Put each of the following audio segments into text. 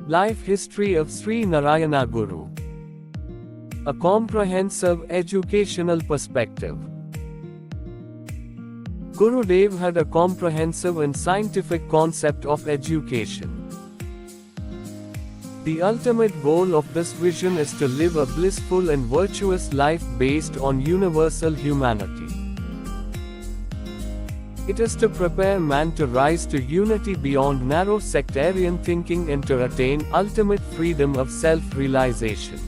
Life History of Sree Narayana Guru. A comprehensive educational perspective. Gurudev had a comprehensive and scientific concept of education. The ultimate goal of this vision is to live a blissful and virtuous life based on universal humanity. It is to prepare man to rise to unity beyond narrow sectarian thinking and to attain ultimate freedom of self-realization.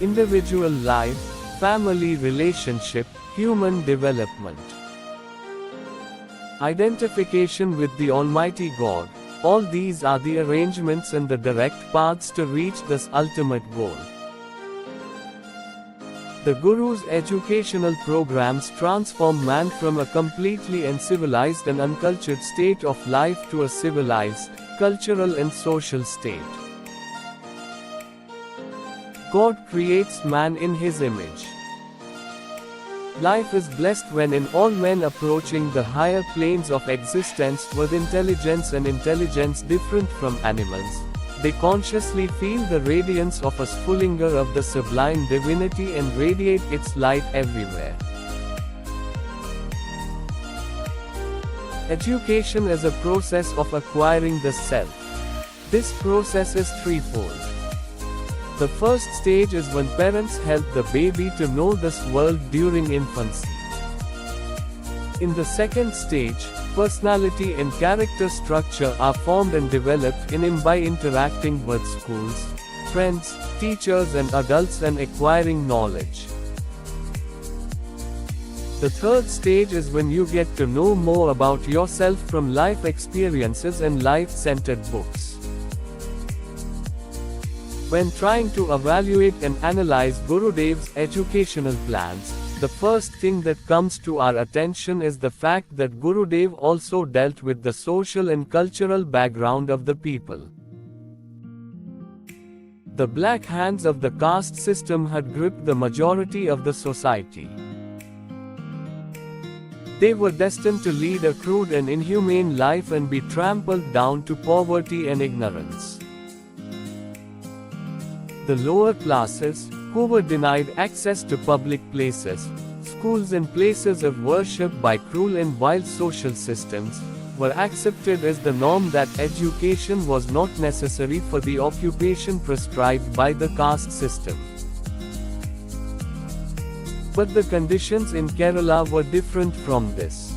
Individual life, family relationship, human development. Identification with the Almighty God, all these are the arrangements and the direct paths to reach this ultimate goal. The Guru's educational programs transform man from a completely uncivilized and uncultured state of life to a civilized, cultural and social state. God creates man in His image. Life is blessed when in all men approaching the higher planes of existence with intelligence and intelligence different from animals, they consciously feel the radiance of a Sphullinga of the sublime divinity and radiate its light everywhere. Education is a process of acquiring the self. This process is threefold. The first stage is when parents help the baby to know this world during infancy. In the second stage, personality and character structure are formed and developed in him by interacting with schools, friends, teachers and adults and acquiring knowledge. The third stage is when you get to know more about yourself from life experiences and life-centered books. When trying to evaluate and analyze Gurudev's educational plans, the first thing that comes to our attention is the fact that Gurudev also dealt with the social and cultural background of the people. The black hands of the caste system had gripped the majority of the society. They were destined to lead a crude and inhumane life and be trampled down to poverty and ignorance. The lower classes, who were denied access to public places, schools and places of worship by cruel and wild social systems, were accepted as the norm that education was not necessary for the occupation prescribed by the caste system. But the conditions in Kerala were different from this.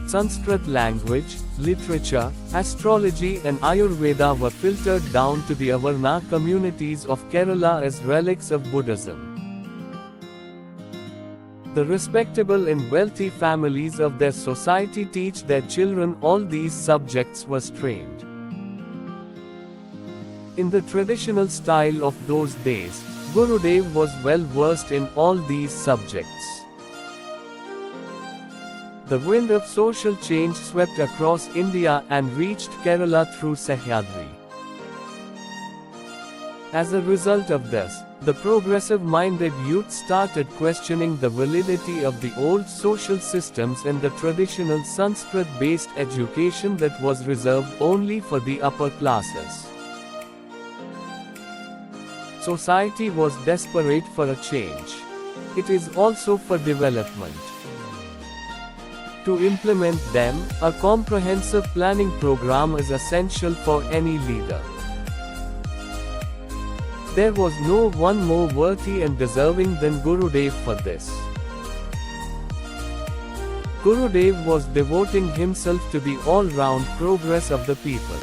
Sanskrit language, literature, astrology and Ayurveda were filtered down to the Avarna communities of Kerala as relics of Buddhism. The respectable and wealthy families of their society teach their children all these subjects was trained. In the traditional style of those days, Gurudev was well versed in all these subjects. The wind of social change swept across India and reached Kerala through Sahyadri. As a result of this, the progressive-minded youth started questioning the validity of the old social systems and the traditional Sanskrit-based education that was reserved only for the upper classes. Society was desperate for a change. It is also for development. To implement them, a comprehensive planning program is essential for any leader. There was no one more worthy and deserving than Gurudev for this. Gurudev was devoting himself to the all-round progress of the people.